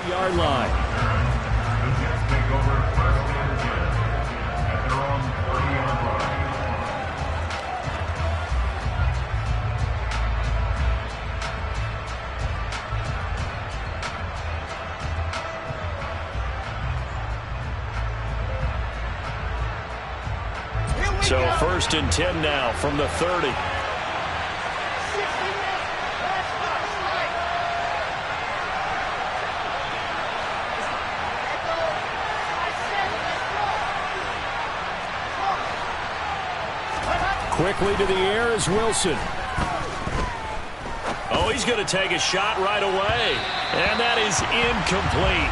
Yard line. Take over first and 10 at their own 30-yard line. So 1st and 10 now from the 30. Quickly to the air is Wilson. Oh, he's going to take a shot right away. And that is incomplete.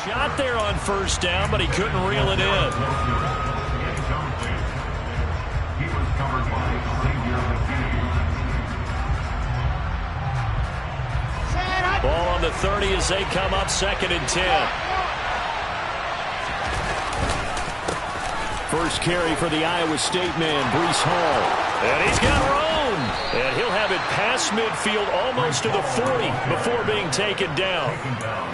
Shot there on 1st down, but he couldn't reel it in. He was covered by Xavier McKinney. Ball on the 30 as they come up 2nd and 10. First carry for the Iowa State man, Breece Hall. And he's got room. And he'll have it past midfield almost to the 40 before being taken down.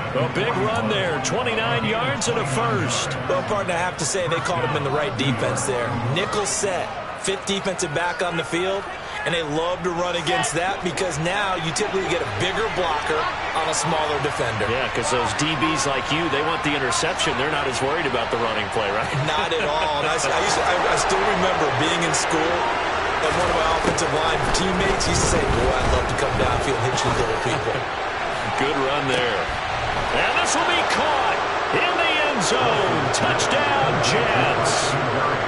A big run there, 29 yards and a first. Well, partner, I have to say they called him in the right defense there. Nickel set, 5th defensive back on the field, and they love to run against that because now you typically get a bigger blocker on a smaller defender. Yeah, because those DBs like you, they want the interception. They're not as worried about the running play, right? Not at all. And I still remember being in school, and one of my offensive line teammates used to say, boy, I'd love to come downfield and hit you little people. Good run there. And this will be caught in the end zone. Touchdown, Jets.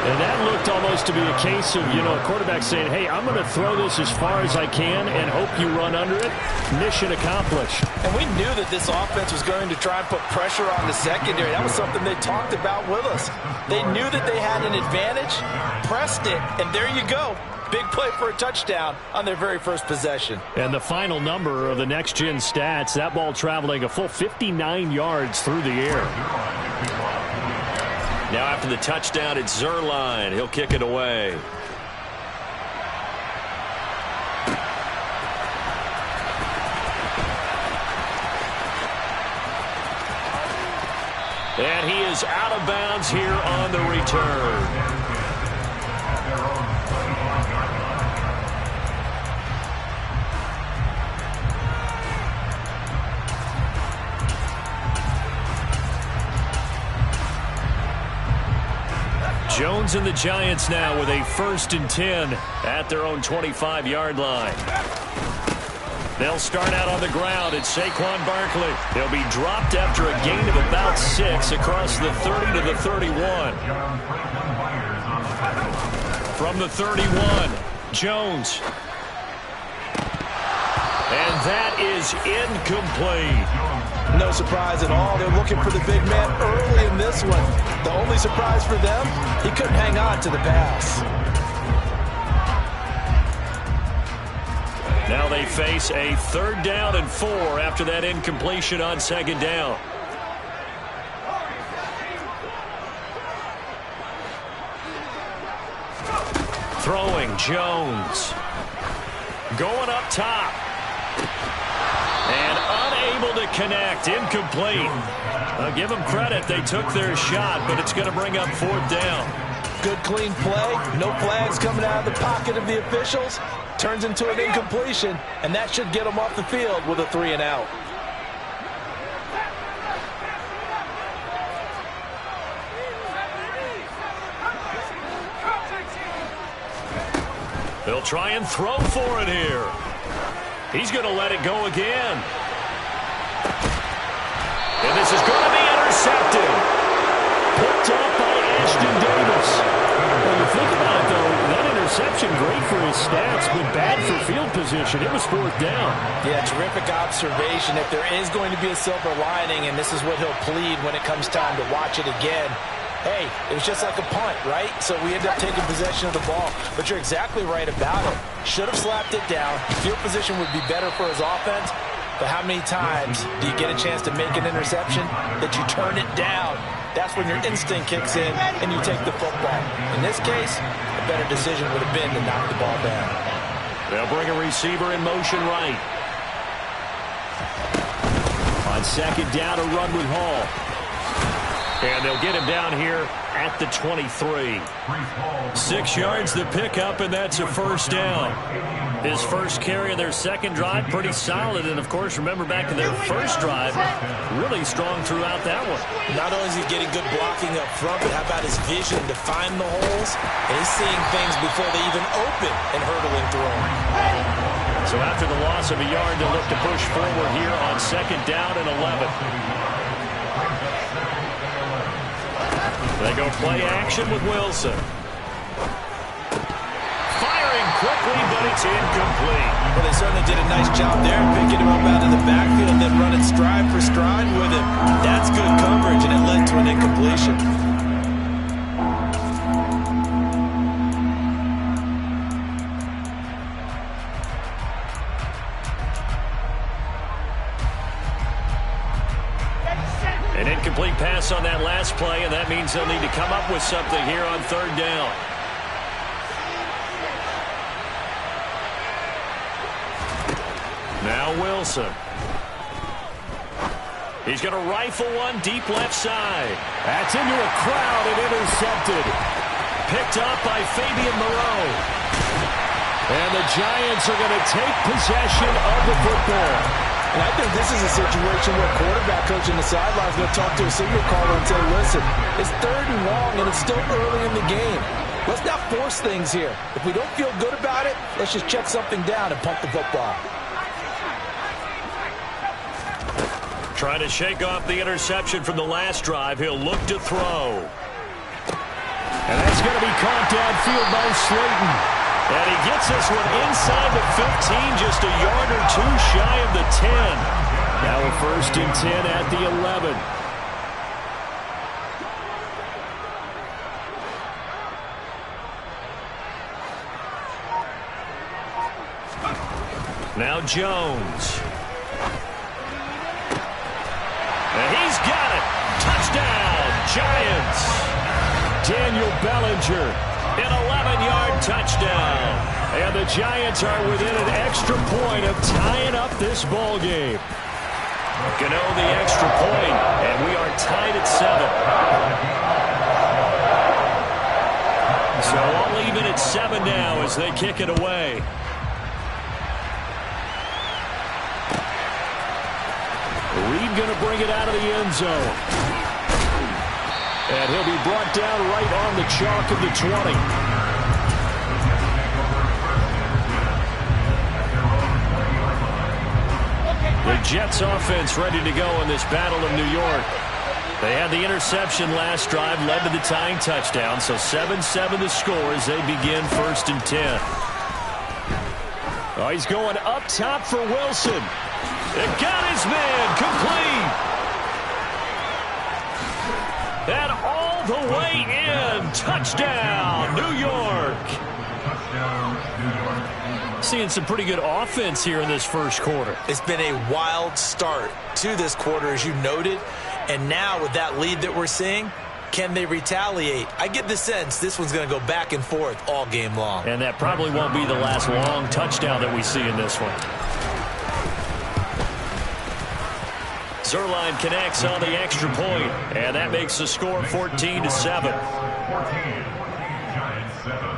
And that looked almost to be a case of, a quarterback saying, hey, I'm going to throw this as far as I can and hope you run under it. Mission accomplished. And we knew that this offense was going to try and put pressure on the secondary. That was something they talked about with us. They knew that they had an advantage, pressed it, and there you go. Big play for a touchdown on their very first possession. And the final number of the next-gen stats, that ball traveling a full 59 yards through the air. Now after the touchdown, it's Zuerlein. He'll kick it away. And he is out of bounds here on the return. Jones and the Giants now with a 1st and 10 at their own 25-yard line. They'll start out on the ground at Saquon Barkley. He'll be dropped after a gain of about 6 across the 30 to the 31. From the 31, Jones. And that is incomplete. No surprise at all. They're looking for the big man early in this one. The only surprise for them, he couldn't hang on to the pass. Now they face a 3rd down and 4 after that incompletion on 2nd down. Throwing, Jones. Going up top. And unable to connect. Incomplete. I'll give them credit. They took their shot, but it's going to bring up 4th down. Good, clean play. No flags coming out of the pocket of the officials. Turns into an incompletion, and that should get them off the field with a 3 and out. They'll try and throw for it here. He's going to let it go again. And this is going to be intercepted. Picked up by Ashton Davis. When you think about it, though, that interception, great for his stats, but bad for field position. It was 4th down. Yeah, terrific observation. If there is going to be a silver lining, and this is what he'll plead when it comes time to watch it again, hey, it was just like a punt, right? So we end up taking possession of the ball. But you're exactly right about it. Should have slapped it down. Field position would be better for his offense. But how many times do you get a chance to make an interception that you turn it down? That's when your instinct kicks in and you take the football. In this case, a better decision would have been to knock the ball down. They'll bring a receiver in motion right. On 2nd down, a run with Hall. And they'll get him down here at the 23. 6 yards to pick up, and that's a 1st down. His first carry of their 2nd drive, pretty solid. And, of course, remember back to their 1st drive, really strong throughout that one. Not only is he getting good blocking up front, but how about his vision to find the holes? And he's seeing things before they even open and hurdling through them. So after the loss of a yard, they'll look to push forward here on 2nd down and 11. They go play action with Wilson. Firing quickly, but it's incomplete. Well, they certainly did a nice job there, picking him up out of the backfield and then running stride for stride with him. That's good coverage, and it led to an incompletion. An incomplete pass on that last play, and that means they'll need to come up with something here on 3rd down. Now Wilson. He's going to rifle one deep left side. That's into a crowd and intercepted. Picked up by Fabian Moreau. And the Giants are going to take possession of the football. And I think this is a situation where quarterback coach in the sideline is going to talk to a signal caller and say, listen, it's 3rd and long and it's still early in the game. Let's not force things here. If we don't feel good about it, let's just check something down and pump the football. Trying to shake off the interception from the last drive. He'll look to throw. And that's going to be caught downfield by Slayton. And he gets this one inside the 15, just a yard or 2 shy of the 10. Now a 1st and 10 at the 11. Now Jones. And he's got it. Touchdown, Giants. Daniel Bellinger. An 11-yard touchdown. And the Giants are within an extra point of tying up this ball game. Gano the extra point, and we are tied at 7. So all even at 7 now as they kick it away. Reed going to bring it out of the end zone. And he'll be brought down right on the chalk of the 20. The Jets offense ready to go in this Battle of New York. They had the interception last drive, led to the tying touchdown. So 7-7 the score as they begin 1st and 10. Oh, he's going up top for Wilson. It got his man complete. And all the way in. Touchdown, New York. Seeing some pretty good offense here in this 1st quarter. It's been a wild start to this quarter, as you noted. And now with that lead that we're seeing, Can they retaliate? I get the sense this one's going to go back and forth all game long. And that probably won't be the last long touchdown that we see in this one. Zuerlein connects on the extra point, and that makes the score 14-7. 14, Giants 7.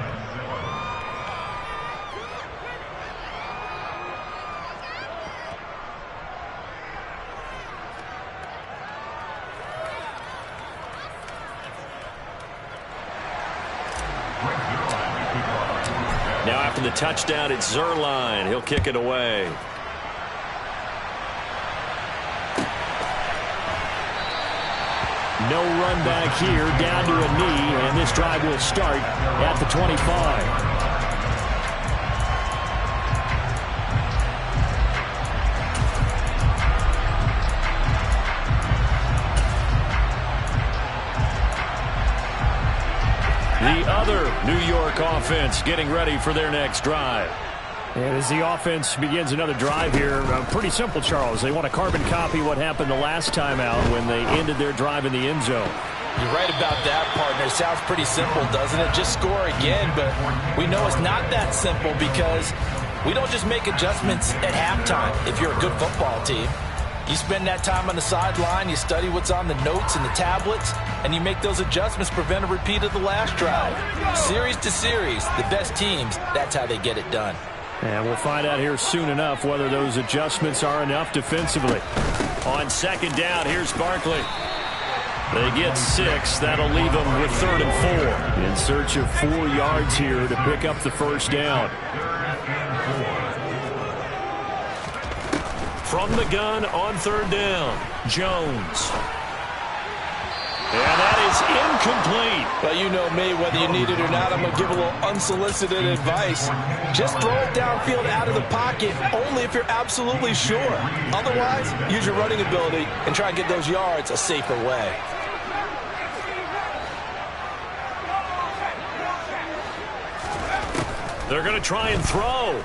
Now after the touchdown, it's Zuerlein. He'll kick it away. No run back here, down to a knee, and this drive will start at the 25. The other New York offense getting ready for their next drive. And as the offense begins another drive here, pretty simple, Charles. They want to carbon copy what happened the last time out when they ended their drive in the end zone. You're right about that, partner. It sounds pretty simple, doesn't it? Just score again, but we know it's not that simple because we don't just make adjustments at halftime if you're a good football team. You spend that time on the sideline, you study what's on the notes and the tablets, and you make those adjustments to prevent a repeat of the last drive. Series to series, the best teams, that's how they get it done. And we'll find out here soon enough whether those adjustments are enough defensively. On second down, here's Barkley. They get 6. That'll leave them with 3rd and 4. In search of 4 yards here to pick up the first down. From the gun on 3rd down, Jones. And that is incomplete. Well, you know me, whether you need it or not, I'm going to give a little unsolicited advice. Just throw it downfield out of the pocket, only if you're absolutely sure. Otherwise, use your running ability and try and get those yards a safer way. They're going to try and throw.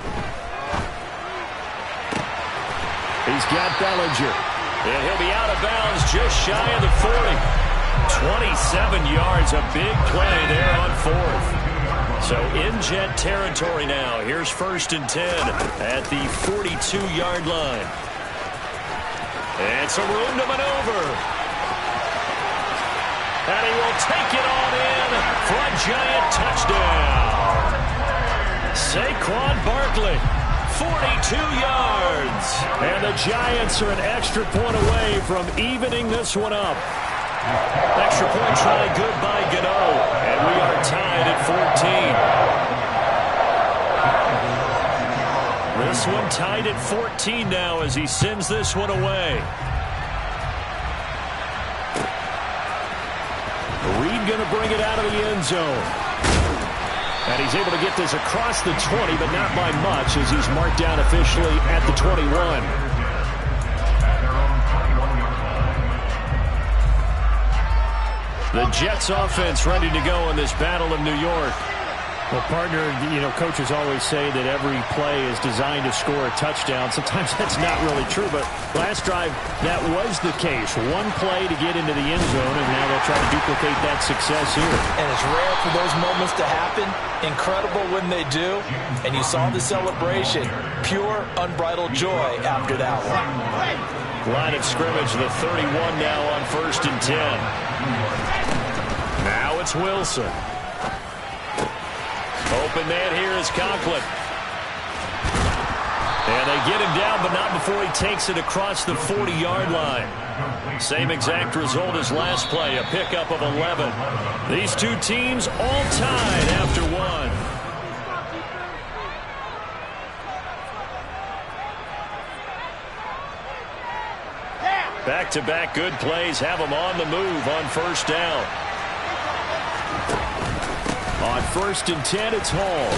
He's got Bellinger. And he'll be out of bounds just shy of the 40. 27 yards, a big play there on 4th. So in Jet territory now. Here's 1st and 10 at the 42-yard line. And some room to maneuver. And he will take it on in for a Giant touchdown. Saquon Barkley. 42 yards. And the Giants are an extra point away from evening this one up. Extra point try good by Gano. And we are tied at 14. This one tied at 14 now as he sends this one away. Reed going to bring it out of the end zone. And he's able to get this across the 20, but not by much as he's marked down officially at the 21. The Jets offense ready to go in this Battle of New York. Well, partner, you know, coaches always say that every play is designed to score a touchdown. Sometimes that's not really true, but last drive, that was the case. One play to get into the end zone, and now they'll try to duplicate that success here. And it's rare for those moments to happen. Incredible when they do. And you saw the celebration. Pure, unbridled joy after that one. Line of scrimmage, the 31 now on 1st and 10. Now it's Wilson. Open man here is Conklin. And they get him down, but not before he takes it across the 40-yard line. Same exact result as last play, a pickup of 11. These two teams all tied after one. Back-to-back good plays have them on the move on 1st down. On 1st and 10, it's Hall.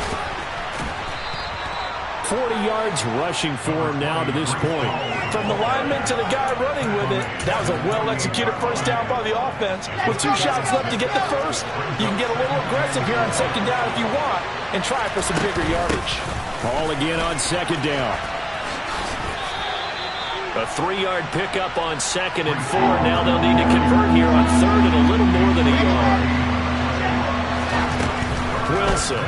40 yards rushing for him now to this point. From the lineman to the guy running with it, that was a well-executed first down by the offense. With 2 shots left to get the first, you can get a little aggressive here on 2nd down if you want and try for some bigger yardage. Hall again on 2nd down. A 3-yard pickup on 2nd and 4. Now they'll need to convert here on 3rd and a little more than a yard. Wilson.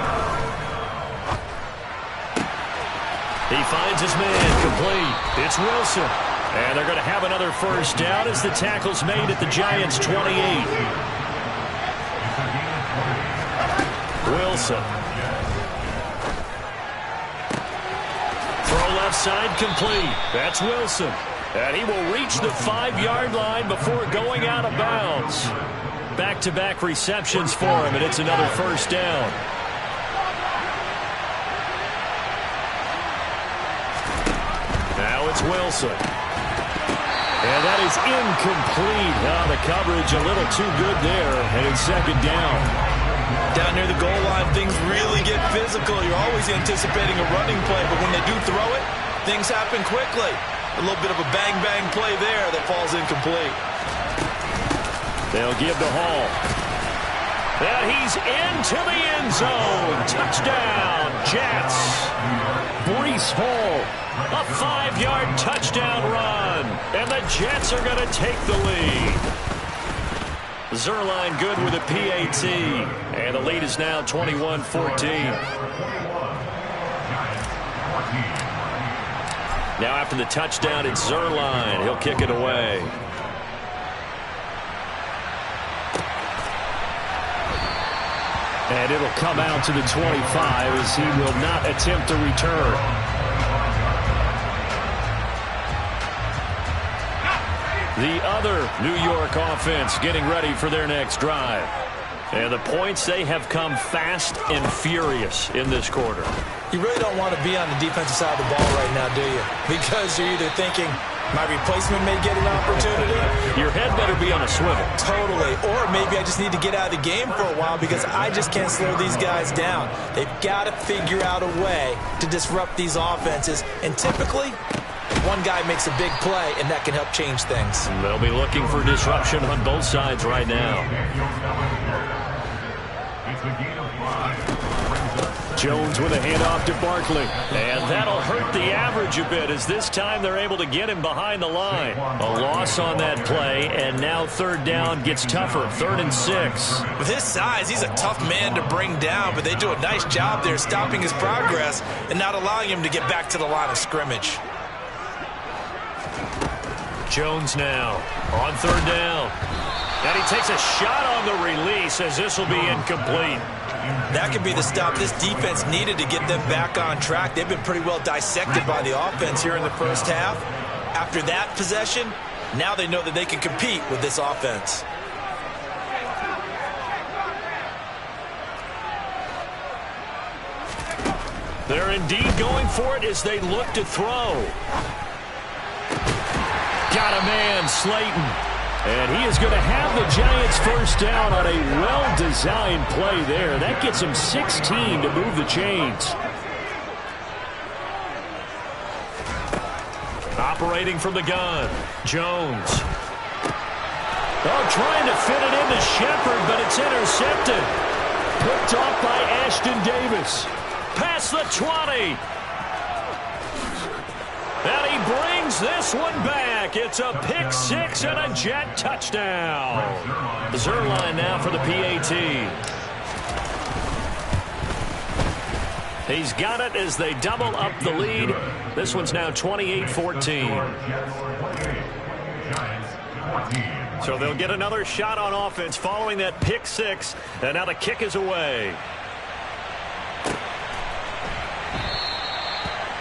He finds his man, complete. It's Wilson. And they're going to have another first down as the tackle's made at the Giants' 28. Wilson. Throw left side, complete. That's Wilson. And he will reach the 5-yard line before going out of bounds. Back-to-back receptions for him, and it's another first down. Now it's Wilson. And that is incomplete. The coverage a little too good there, and it's 2nd down. Down near the goal line, things really get physical. You're always anticipating a running play, but when they do throw it, things happen quickly. A little bit of a bang-bang play there that falls incomplete. They'll give to Hall. And he's into the end zone. Touchdown, Jets. Breece Hall, a 5-yard touchdown run. And the Jets are going to take the lead. Zerline good with a PAT. And the lead is now 21-14. Now after the touchdown, it's Zerline. He'll kick it away. And it'll come out to the 25 as he will not attempt a return. The other New York offense getting ready for their next drive. And the points, they have come fast and furious in this quarter. You really don't want to be on the defensive side of the ball right now, do you? Because you're either thinking, my replacement may get an opportunity. Your head better be on a swivel. Totally. Or maybe I just need to get out of the game for a while because I just can't slow these guys down. They've got to figure out a way to disrupt these offenses. And typically, one guy makes a big play, and that can help change things. They'll be looking for disruption on both sides right now. Jones with a handoff to Barkley. And that'll hurt the average a bit as this time they're able to get him behind the line. A loss on that play, and now 3rd down gets tougher. 3rd and 6. With his size, he's a tough man to bring down, but they do a nice job there stopping his progress and not allowing him to get back to the line of scrimmage. Jones now on 3rd down. And he takes a shot on the release as this will be incomplete. That could be the stop this defense needed to get them back on track. They've been pretty well dissected by the offense here in the first half. After that possession, now they know that they can compete with this offense. They're indeed going for it as they look to throw. Got a man, Slayton. And he is going to have the Giants first down on a well-designed play there. That gets him 16 to move the chains. Operating from the gun, Jones. Oh, trying to fit it into Shepard, but it's intercepted. Picked off by Ashton Davis. Past the 20. And he brings this one back. It's a pick 6 and a Jet touchdown. Zerline now for the PAT. He's got it as they double up the lead. This one's now 28-14. So they'll get another shot on offense following that pick 6. And now the kick is away.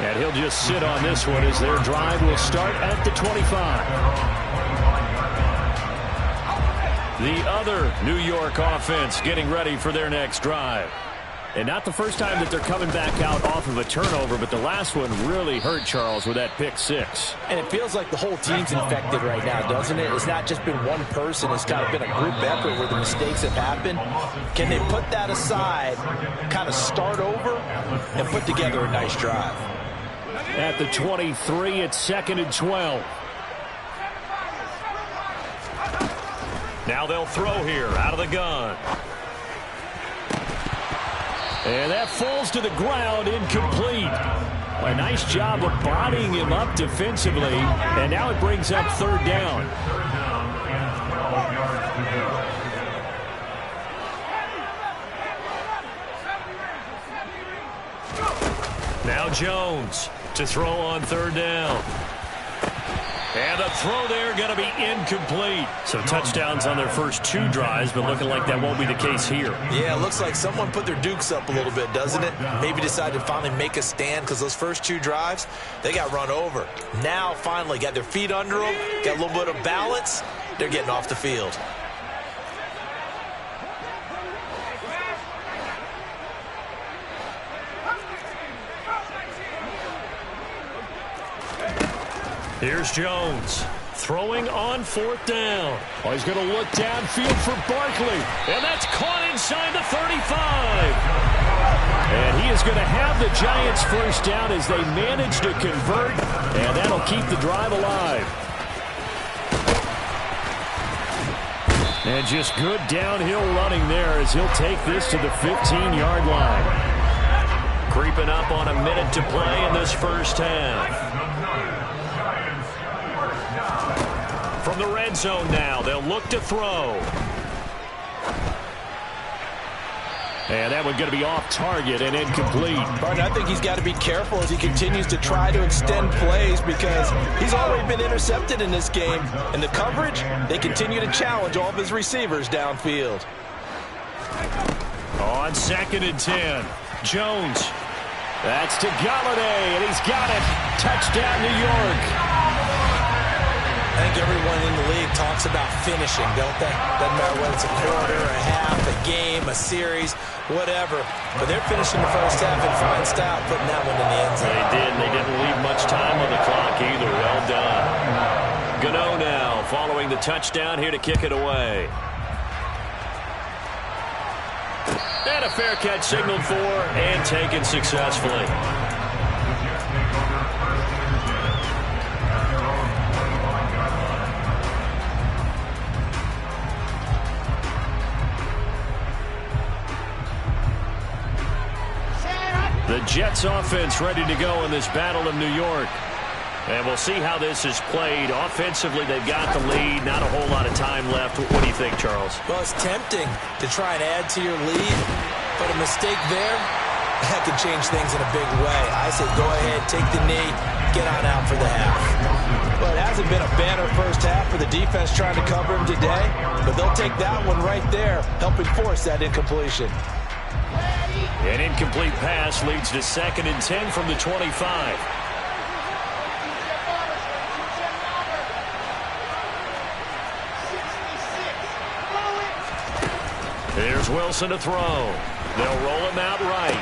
And he'll just sit on this one as their drive will start at the 25. The other New York offense getting ready for their next drive. And not the first time that they're coming back out off of a turnover, but the last one really hurt Charles with that pick 6. And it feels like the whole team's infected right now, doesn't it? It's not just been one person. It's kind of been a group effort where the mistakes have happened. Can they put that aside, kind of start over, and put together a nice drive? At the 23, it's 2nd and 12. Now they'll throw here out of the gun. And that falls to the ground, incomplete. A nice job of bodying him up defensively, and now it brings up third down. Now Jones to throw on third down. And the throw there going to be incomplete. So touchdowns on their first 2 drives, but looking like that won't be the case here. Yeah, it looks like someone put their dukes up a little bit, doesn't it? Maybe decided to finally make a stand because those first 2 drives, they got run over. Now finally got their feet under them, got a little bit of balance. They're getting off the field. Here's Jones throwing on 4th down. Oh, he's going to look downfield for Barkley. And that's caught inside the 35. And he is going to have the Giants first down as they manage to convert. And that'll keep the drive alive. And just good downhill running there as he'll take this to the 15-yard line. Creeping up on a minute to play in this first half. From the red zone now, they'll look to throw. And that one going to be off target and incomplete. Martin, I think he's got to be careful as he continues to try to extend plays because he's already been intercepted in this game. And the coverage, they continue to challenge all of his receivers downfield. On 2nd and 10, Jones. That's to Galladay, and he's got it. Touchdown, New York. I think everyone in the league talks about finishing, don't they? Doesn't matter whether it's a quarter, a half, a game, a series, whatever. But they're finishing the first half in fine style, putting that one in the end zone. They did, and they didn't leave much time on the clock either. Well done. Gano now following the touchdown here to kick it away. And a fair catch signaled for and taken successfully. The Jets offense ready to go in this battle of New York. And we'll see how this is played. Offensively, they've got the lead. Not a whole lot of time left. What do you think, Charles? Well, it's tempting to try and add to your lead, but a mistake there, that could change things in a big way. I say go ahead, take the knee, get on out for the half. Well, it hasn't been a banner first half for the defense trying to cover him today, but they'll take that one right there, helping force that incompletion. An incomplete pass leads to 2nd and 10 from the 25. Here's Wilson to throw. They'll roll him out right.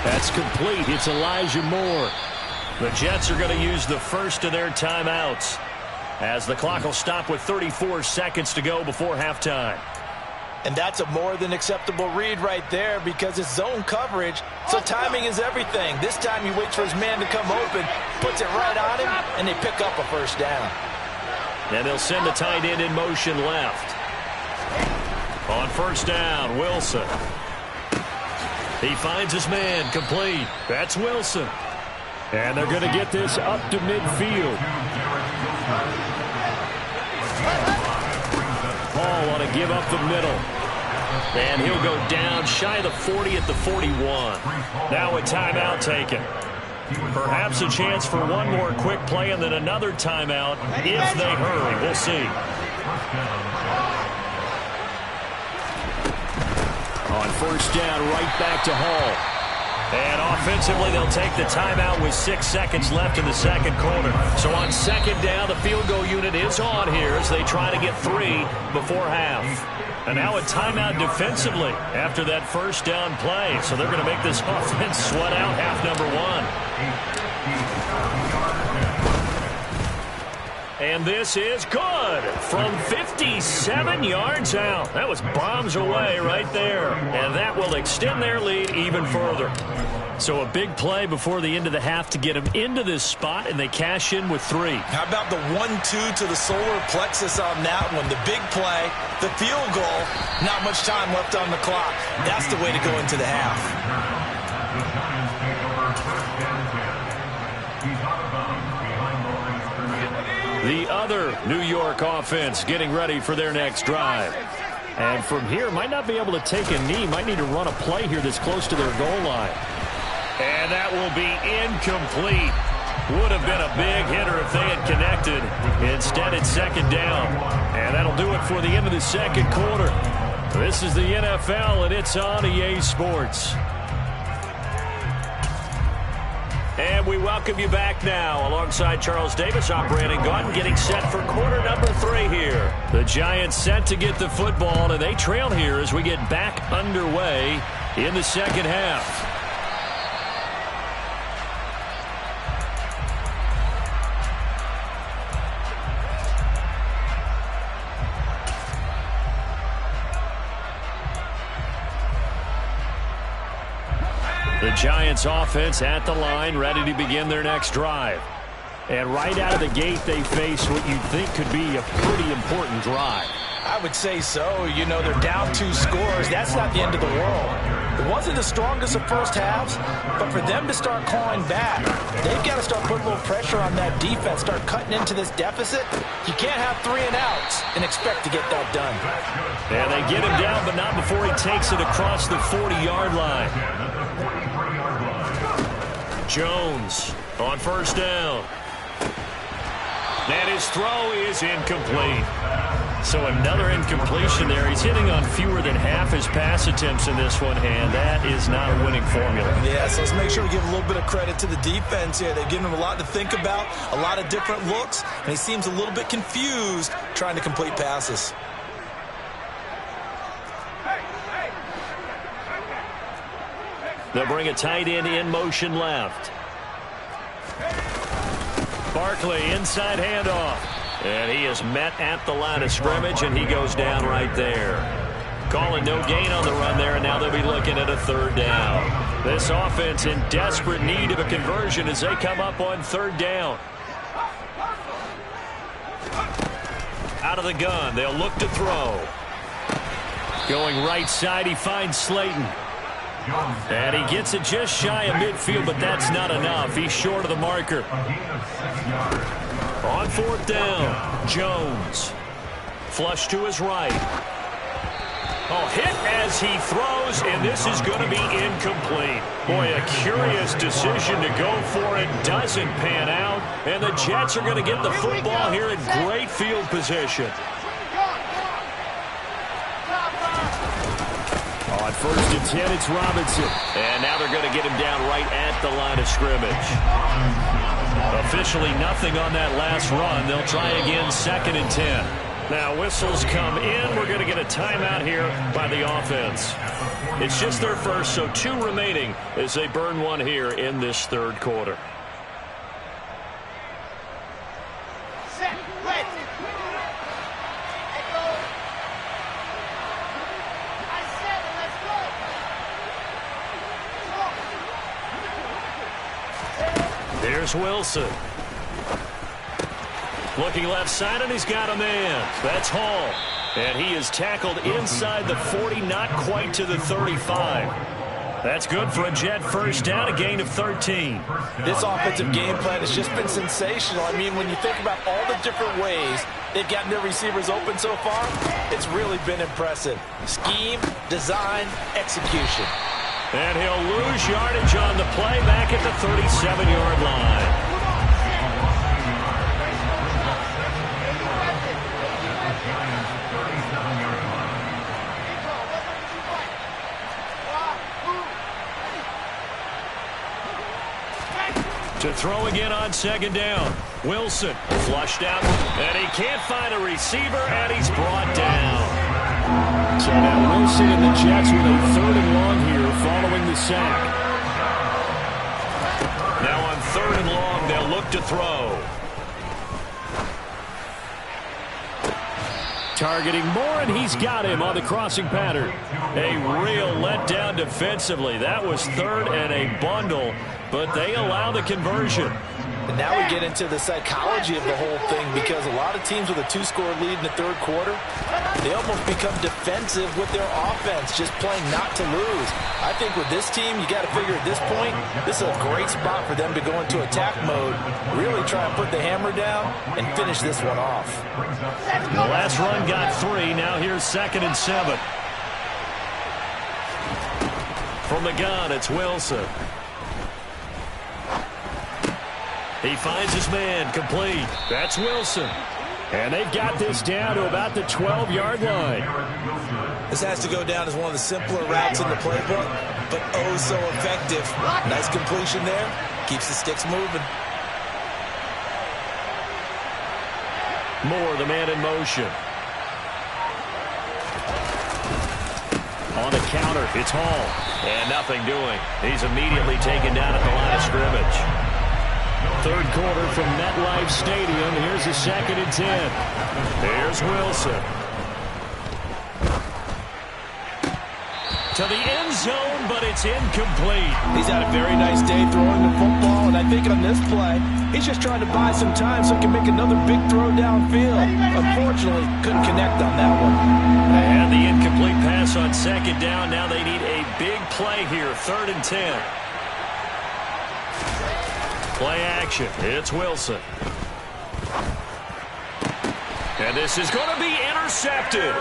That's complete. It's Elijah Moore. The Jets are going to use the first of their timeouts as the clock will stop with 34 seconds to go before halftime. And that's a more than acceptable read right there because it's zone coverage, so timing is everything. This time he waits for his man to come open, puts it right on him, and they pick up a first down. And they'll send the tight end in motion left. On first down, Wilson. He finds his man, complete. That's Wilson. And they're going to get this up to midfield. Ball on a give up the middle. And he'll go down shy of the 40 at the 41. Now a timeout taken. Perhaps a chance for one more quick play and then another timeout if they hurry. We'll see. On first down, right back to Hall. And offensively, they'll take the timeout with 6 seconds left in the second quarter. So on second down, the field goal unit is on here as they try to get 3 before half. And now a timeout defensively after that first down play. So they're going to make this offense sweat out half number 1. And this is good from 57 yards out. That was bombs away right there. And that will extend their lead even further. So a big play before the end of the half to get them into this spot, and they cash in with 3. How about the 1-2 to the solar plexus on that one? The big play, the field goal, not much time left on the clock. That's the way to go into the half. The Giants take over first and 10. He's out of bounds behind the line of scrimmage. The other New York offense getting ready for their next drive. And from here, might not be able to take a knee. Might need to run a play here that's close to their goal line. And that will be incomplete. Would have been a big hitter if they had connected. Instead, it's second down. And that'll do it for the end of the second quarter. This is the NFL, and it's on EA Sports. And we welcome you back now. Alongside Charles Davis, I'm Brandon Gaudin, getting set for quarter number 3 here. The Giants set to get the football, and they trail here as we get back underway in the second half. The Giants offense at the line, ready to begin their next drive. And right out of the gate, they face what you'd think could be a pretty important drive. I would say so. You know, they're down 2 scores. That's not the end of the world. It wasn't the strongest of first halves, but for them to start clawing back, they've got to start putting a little pressure on that defense, start cutting into this deficit. You can't have 3 and outs and expect to get that done. And they get him down, but not before he takes it across the 40-yard line. Jones on first down. And his throw is incomplete. So another incompletion there. He's hitting on fewer than half his pass attempts in this one, and that is not a winning formula. Yeah, so let's make sure we give a little bit of credit to the defense here. They're giving him a lot to think about, a lot of different looks, and he seems a little bit confused trying to complete passes. They'll bring a tight end in motion left. Barkley inside handoff. And he is met at the line of scrimmage, and he goes down right there. Calling no gain on the run there, and now they'll be looking at a third down. This offense in desperate need of a conversion as they come up on third down. Out of the gun, they'll look to throw. Going right side, he finds Slayton. And he gets it just shy of midfield, but that's not enough. He's short of the marker. On fourth down, Jones. Flush to his right. Oh, hit as he throws, and this is going to be incomplete. Boy, a curious decision to go for it. Doesn't pan out, and the Jets are going to get the football here in great field position. On first and 10, it's Robinson. And now they're going to get him down right at the line of scrimmage. Officially nothing on that last run. They'll try again, second and 10. Now whistles come in. We're going to get a timeout here by the offense. It's just their first, so 2 remaining as they burn one here in this third quarter. There's Wilson. Looking left side, and he's got a man. That's Hall. And he is tackled inside the 40, not quite to the 35. That's good for a Jet first down, a gain of 13. This offensive game plan has just been sensational. I mean, when you think about all the different ways they've gotten their receivers open so far, it's really been impressive. Scheme, design, execution. And he'll lose yardage on the play back at the 37-yard line. To throw again on second down. Wilson flushed out, and he can't find a receiver, and he's brought down. So now Wilson and the Jets with a third and long here following the sack. Now on third and long, they'll look to throw. Targeting Moore, and he's got him on the crossing pattern. A real letdown defensively. That was third and a bundle, but they allow the conversion. And now we get into the psychology of the whole thing, because a lot of teams with a 2-score lead in the third quarter, They almost become defensive with their offense, just playing not to lose. I think with this team, you got to figure at this point, this is a great spot for them to go into attack mode, really try and put the hammer down and finish this one off. The last run got 3. Now here's 2nd and 7. From the gun, it's Wilson. He finds his man, complete. That's Wilson. And they've got this down to about the 12-yard line. This has to go down as one of the simpler routes in the playbook, but oh so effective. Nice completion there. Keeps the sticks moving. Moore, the man in motion. On the counter, it's Hall. And nothing doing. He's immediately taken down at the line of scrimmage. 3rd quarter from MetLife Stadium. Here's a 2nd and 10. There's Wilson. To the end zone, but it's incomplete. He's had a very nice day throwing the football, and I think on this play, he's just trying to buy some time so he can make another big throw downfield. Unfortunately, couldn't connect on that one. And the incomplete pass on 2nd down. Now they need a big play here, 3rd and 10. Play action. It's Wilson. And this is going to be intercepted.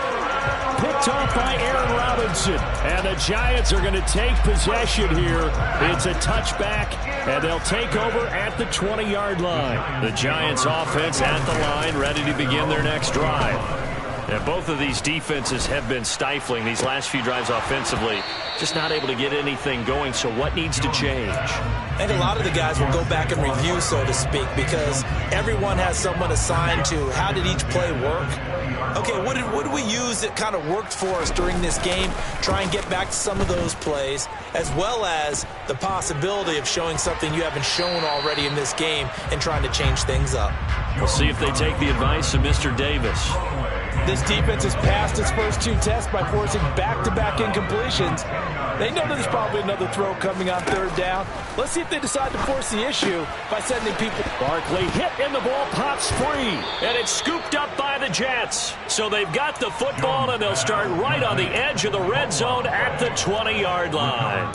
Picked off by Aaron Robinson. And the Giants are going to take possession here. It's a touchback, and they'll take over at the 20-yard line. The Giants offense at the line, ready to begin their next drive. And both of these defenses have been stifling these last few drives offensively. Just not able to get anything going, so what needs to change? And a lot of the guys will go back and review, so to speak, because everyone has someone assigned to how did each play work. Okay, what did we use that kind of worked for us during this game? Try and get back to some of those plays, as well as the possibility of showing something you haven't shown already in this game and trying to change things up. We'll see if they take the advice of Mr. Davis. This defense has passed its first 2 tests by forcing back-to-back incompletions. They know there's probably another throw coming on 3rd down. Let's see if they decide to force the issue by sending people. Barkley hit and the ball pops free. And it's scooped up by the Jets. So they've got the football, and they'll start right on the edge of the red zone at the 20-yard line.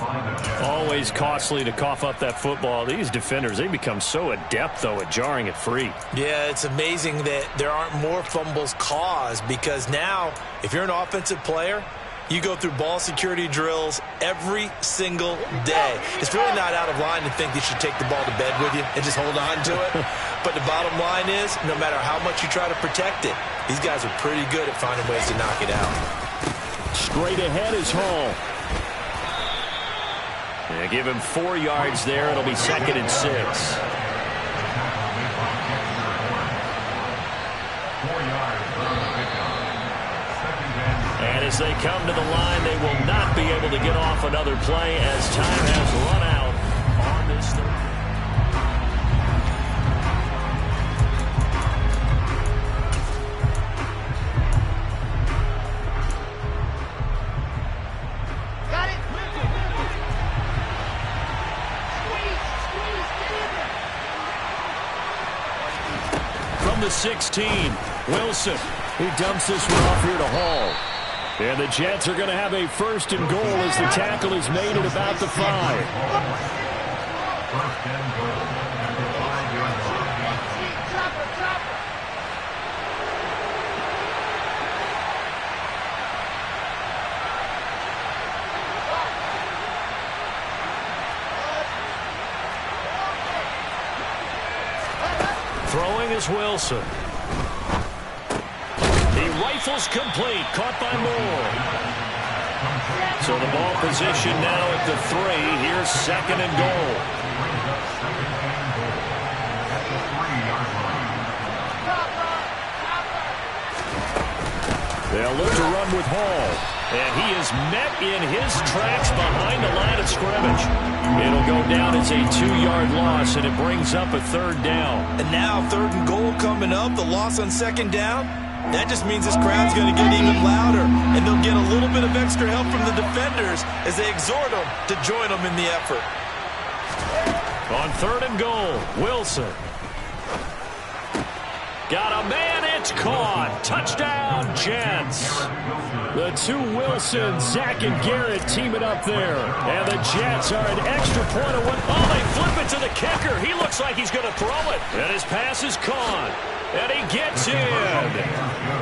Always costly to cough up that football. These defenders, they become so adept, though, at jarring it free. Yeah, it's amazing that there aren't more fumbles caused, because now, if you're an offensive player, you go through ball security drills every single day. It's really not out of line to think you should take the ball to bed with you and just hold on to it. But the bottom line is, no matter how much you try to protect it, these guys are pretty good at finding ways to knock it out. Straight ahead is Hall. Yeah, give him 4 yards there. It'll be 2nd and 6. And as they come to the line, they will not be able to get off another play as time has run out on this third. Got it. From the 16, Wilson. He dumps this one off here to Hall. And the Jets are going to have a 1st and goal as the tackle is made at about the 5. 1st and goal at the 5-yard line. Throwing is Wilson. Rifles complete, caught by Moore. So the ball position now at the 3. Here's 2nd and goal. They'll look to run with Hall. And he is met in his tracks behind the line of scrimmage. It'll go down as a 2-yard loss, and it brings up a 3rd down. And now 3rd and goal coming up, the loss on 2nd down. That just means this crowd's going to get even louder, and they'll get a little bit of extra help from the defenders as they exhort them to join them in the effort. On 3rd and goal, Wilson. Got a man in it's caught. Touchdown, Jets. The two Wilsons, Zach and Garrett, team it up there. And the Jets are an extra point away. Oh, they flip it to the kicker. He looks like he's going to throw it. And his pass is caught. And he gets in.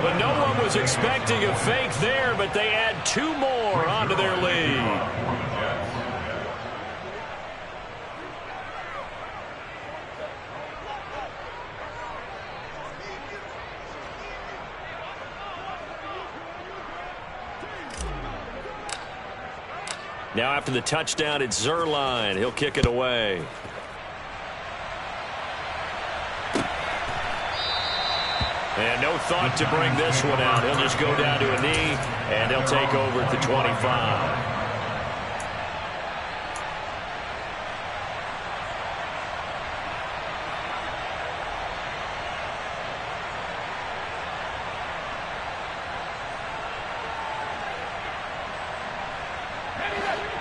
But no one was expecting a fake there, but they add two more onto their lead. Now after the touchdown, it's Zerline. He'll kick it away. And no thought to bring this one out. He'll just go down to a knee, and they'll take over at the 25.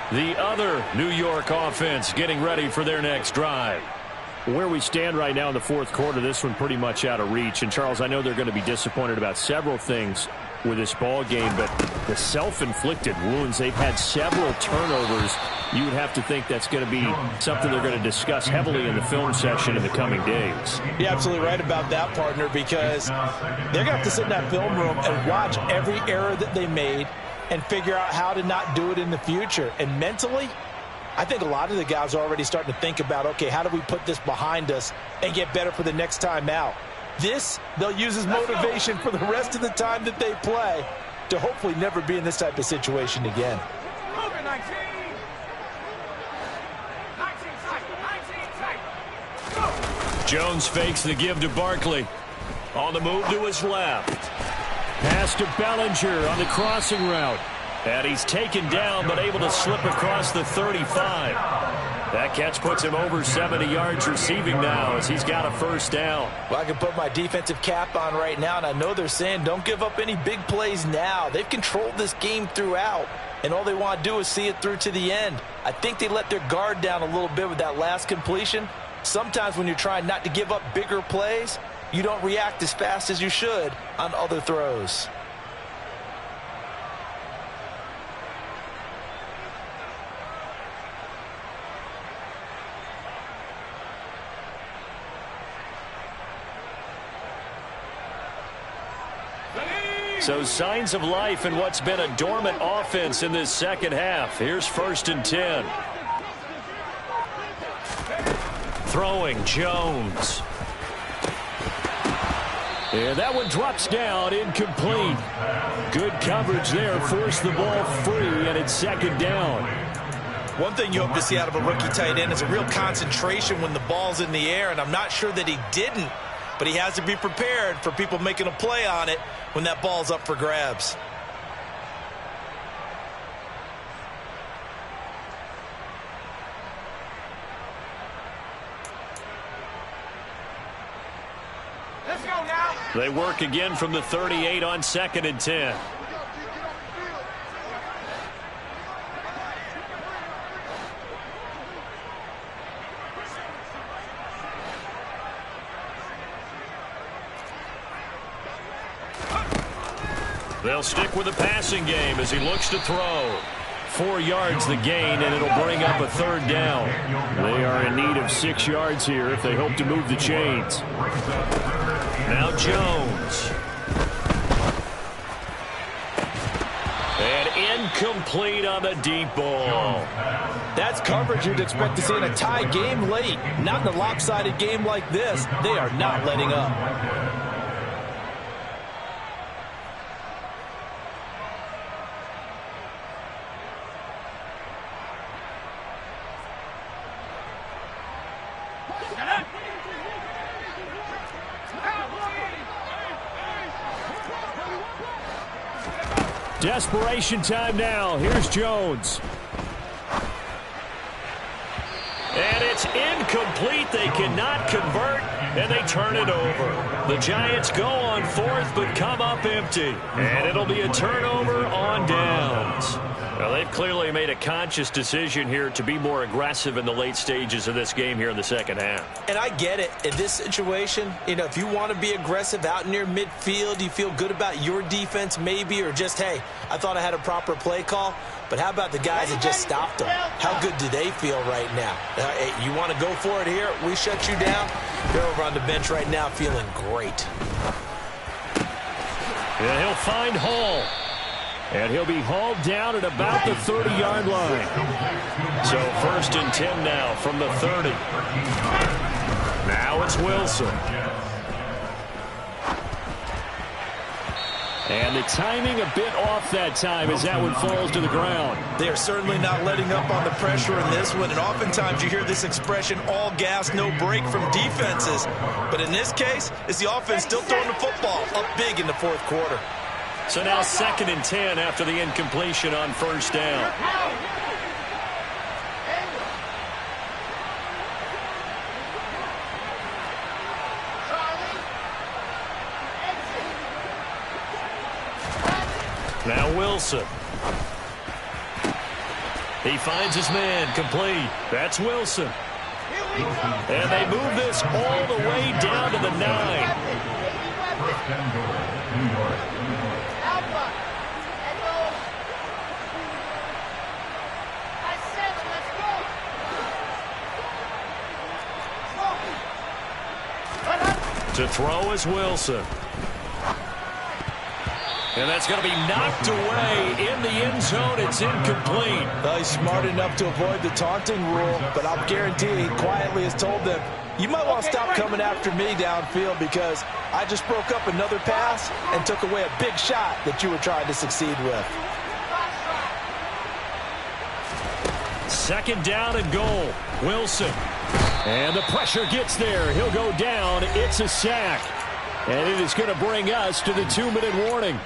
The other New York offense getting ready for their next drive. Where we stand right now in the fourth quarter, this one pretty much out of reach. And, Charles, I know they're going to be disappointed about several things with this ball game, but the self-inflicted wounds, they've had several turnovers. You would have to think that's going to be something they're going to discuss heavily in the film session in the coming days. You're absolutely right about that, partner, because they're going to have to sit in that film room and watch every error that they made and figure out how to not do it in the future. And mentally, I think a lot of the guys are already starting to think about, okay, how do we put this behind us and get better for the next time out? This, they'll use as motivation for the rest of the time that they play to hopefully never be in this type of situation again. Jones fakes the give to Barkley. On the move to his left. Pass to Bellinger on the crossing route. And he's taken down, but able to slip across the 35. That catch puts him over 70 yards receiving now as he's got a first down. Well, I can put my defensive cap on right now, and I know they're saying don't give up any big plays now. They've controlled this game throughout, and all they want to do is see it through to the end. I think they let their guard down a little bit with that last completion. Sometimes when you're trying not to give up bigger plays, you don't react as fast as you should on other throws. So signs of life in what's been a dormant offense in this second half. Here's 1st and 10. Throwing Jones. And that one drops down, incomplete. Good coverage there, forced the ball free, and it's 2nd down. One thing you hope to see out of a rookie tight end is a real concentration when the ball's in the air, and I'm not sure that he didn't, but he has to be prepared for people making a play on it when that ball's up for grabs. Let's go now. They work again from the 38 on 2nd and 10. They'll stick with the passing game as he looks to throw. 4 yards the gain, and it'll bring up a 3rd down. They are in need of 6 yards here if they hope to move the chains. Now Jones. And incomplete on the deep ball. That's coverage you'd expect to see in a tie game late. Not in a lopsided game like this. They are not letting up. Desperation time now. Here's Jones. And it's incomplete. They cannot convert, and they turn it over. The Giants go on 4th, but come up empty. And it'll be a turnover on downs. Well, they've clearly made a conscious decision here to be more aggressive in the late stages of this game here in the second half. And I get it. In this situation, if you want to be aggressive out near midfield, you feel good about your defense maybe, or just, hey, I thought I had a proper play call. But how about the guys that just stopped them? How good do they feel right now? Hey, you want to go for it here? We shut you down. They're over on the bench right now feeling great. And he'll find Hall. And he'll be hauled down at about the 30-yard line. So 1st and 10 now from the 30. Now it's Wilson. And the timing a bit off that time as that one falls to the ground. They're certainly not letting up on the pressure in this one. And oftentimes you hear this expression, all gas, no break from defenses. But in this case, it's the offense still throwing the football up big in the 4th quarter. So now 2nd and 10 after the incompletion on 1st down. Now Wilson. He finds his man, complete. That's Wilson. And they move this all the way down to the 9. First and goal, New York. To throw is Wilson. And that's going to be knocked away in the end zone. It's incomplete. He's smart enough to avoid the taunting rule, but I'll guarantee he quietly has told them, you might want to stop coming after me downfield because I just broke up another pass and took away a big shot that you were trying to succeed with. 2nd down and goal. Wilson. And the pressure gets there. He'll go down. It's a sack. And it is going to bring us to the 2-minute warning.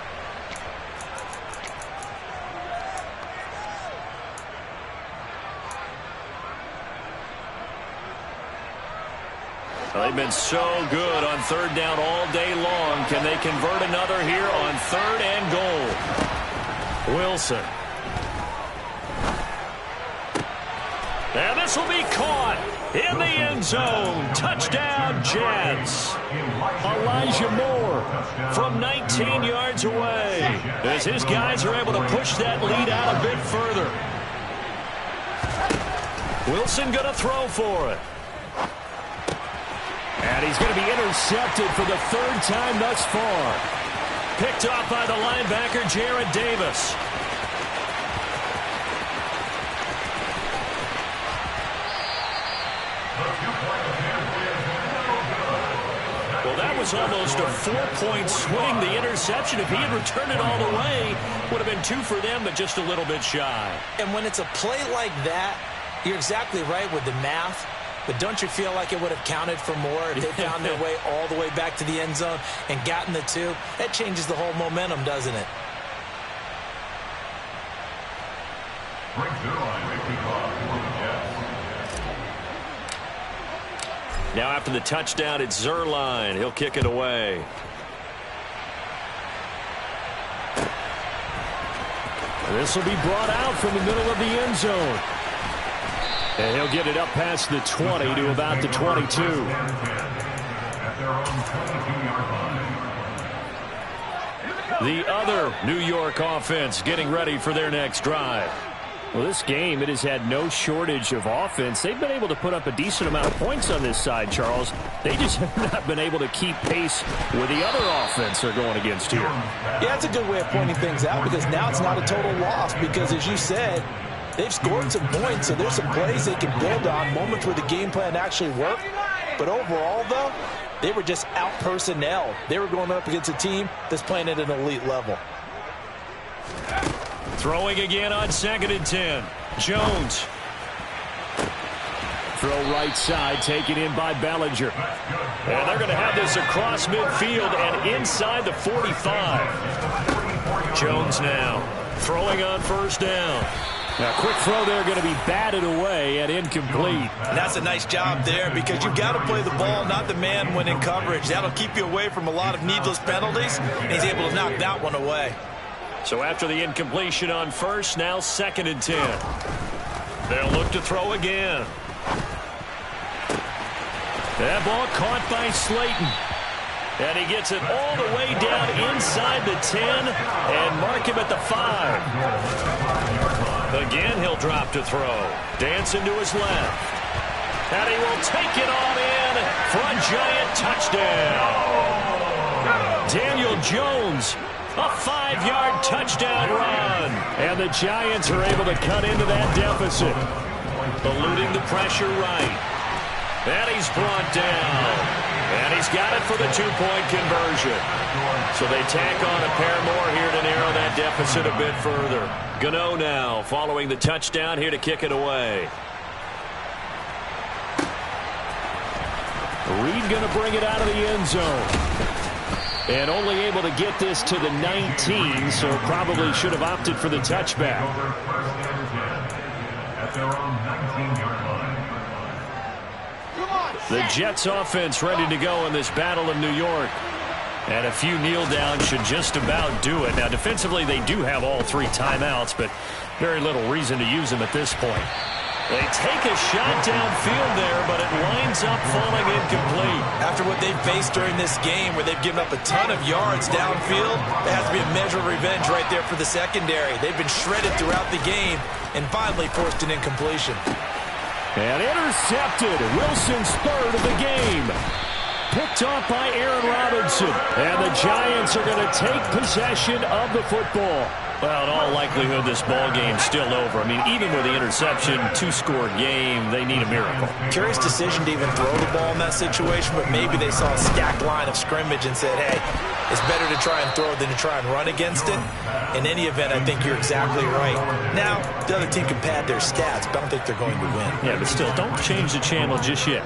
Well, they've been so good on 3rd down all day long. Can they convert another here on 3rd and goal? Wilson. And this will be caught in the end zone. Touchdown, Jets. Elijah Moore from 19 yards away as his guys are able to push that lead out a bit further. Wilson going to throw for it. And he's going to be intercepted for the 3rd time thus far. Picked off by the linebacker, Jared Davis. Well, that was almost a 4-point swing, the interception. If he had returned it all the way, would have been 2 for them, but just a little bit shy. And when it's a play like that, you're exactly right with the math. But don't you feel like it would have counted for more if they found their way all the way back to the end zone and gotten the 2? That changes the whole momentum, doesn't it? Now after the touchdown, it's Zuerlein. He'll kick it away. This will be brought out from the middle of the end zone. And he'll get it up past the 20 to about the 22. The other New York offense getting ready for their next drive. Well, this game, it has had no shortage of offense. They've been able to put up a decent amount of points on this side, Charles. They just have not been able to keep pace with the other offense they're going against here. Yeah, that's a good way of pointing things out because now it's not a total loss because, as you said, they've scored some points, so there's some plays they can build on, moments where the game plan actually worked. But overall, though, they were just out-personnel. They were going up against a team that's playing at an elite level. Throwing again on 2nd and 10. Jones. Throw right side, taken in by Bellinger. And they're going to have this across midfield and inside the 45. Jones now throwing on 1st down. Now, quick throw there going to be batted away and incomplete. And that's a nice job there because you've got to play the ball, not the man when in coverage. That'll keep you away from a lot of needless penalties, and he's able to knock that one away. So after the incompletion on first, now 2nd and 10. They'll look to throw again. That ball caught by Slayton. And he gets it all the way down inside the 10 and mark him at the 5. Again, he'll drop to throw. Dancing to his left. And he will take it on in for a giant touchdown. Daniel Jones, a 5-yard touchdown run. And the Giants are able to cut into that deficit. Eluding the pressure right. And he's brought down. And he's got it for the 2-point conversion. So they tack on a pair more here to narrow that deficit a bit further. Gano now following the touchdown here to kick it away. Reed going to bring it out of the end zone. And only able to get this to the 19, so probably should have opted for the touchback. The Jets offense ready to go in this battle of New York. And a few kneel downs should just about do it. Now, defensively, they do have all 3 timeouts, but very little reason to use them at this point. They take a shot downfield there, but it winds up falling incomplete. After what they've faced during this game, where they've given up a ton of yards downfield, there has to be a measure of revenge right there for the secondary. They've been shredded throughout the game and finally forced an incompletion. And intercepted. Wilson's 3rd of the game. Picked off by Aaron Robinson. And the Giants are going to take possession of the football. Well, in all likelihood, this ball game's still over. I mean, even with the interception, 2-score game, they need a miracle. Curious decision to even throw the ball in that situation, but maybe they saw a stacked line of scrimmage and said, hey, it's better to try and throw than to try and run against it. In any event, I think you're exactly right. Now, the other team can pad their stats, but I don't think they're going to win. Yeah, but still, don't change the channel just yet.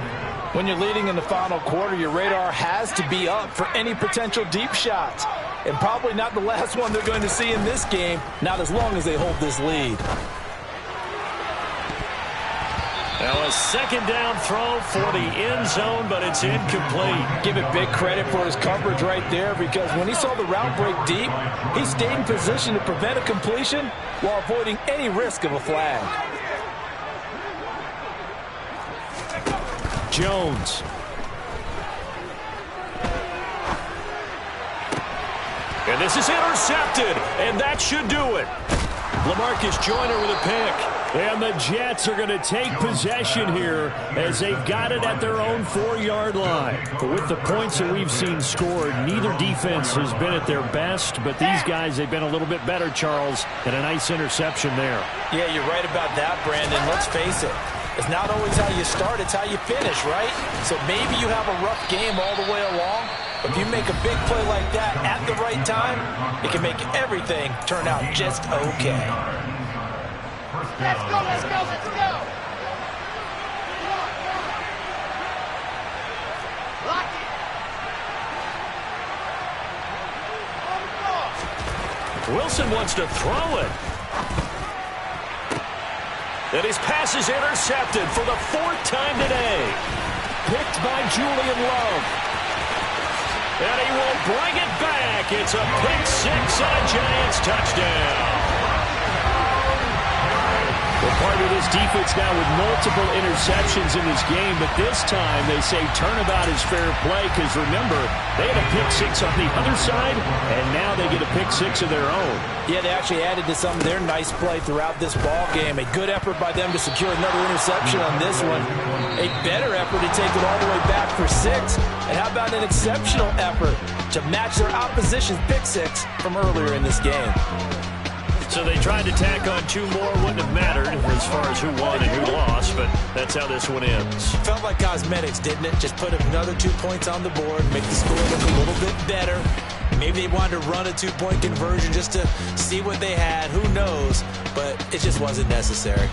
When you're leading in the final quarter, your radar has to be up for any potential deep shots. And probably not the last one they're going to see in this game, not as long as they hold this lead. Now a 2nd down throw for the end zone, but it's incomplete. Give it big credit for his coverage right there, because when he saw the route break deep, he stayed in position to prevent a completion while avoiding any risk of a flag. Jones. And this is intercepted, and that should do it. LaMarcus Joyner with a pick. And the Jets are going to take possession here as they've got it at their own 4-yard line. But with the points that we've seen scored, neither defense has been at their best, but these guys, they've been a little bit better, Charles, and a nice interception there. Yeah, you're right about that, Brandon. Let's face it. It's not always how you start, it's how you finish, right? So maybe you have a rough game all the way along, but if you make a big play like that at the right time, it can make everything turn out just okay. Let's go, let's go, let's go! Lock it! Wilson wants to throw it. And his pass is intercepted for the 4th time today. Picked by Julian Love. And he will bring it back. It's a pick 6 and a Giants touchdown. Well, part of this defense now with multiple interceptions in this game, but this time they say turnabout is fair play because, remember, they had a pick 6 on the other side, and now they get a pick 6 of their own. Yeah, they actually added to some of their nice play throughout this ball game. A good effort by them to secure another interception on this one. A better effort to take it all the way back for 6. And how about an exceptional effort to match their opposition's pick 6 from earlier in this game? So they tried to tack on 2 more. Wouldn't have mattered as far as who won and who lost, but that's how this one ends. Felt like cosmetics, didn't it? Just put another 2 points on the board, make the score look a little bit better. Maybe they wanted to run a 2-point conversion just to see what they had. Who knows? But it just wasn't necessary.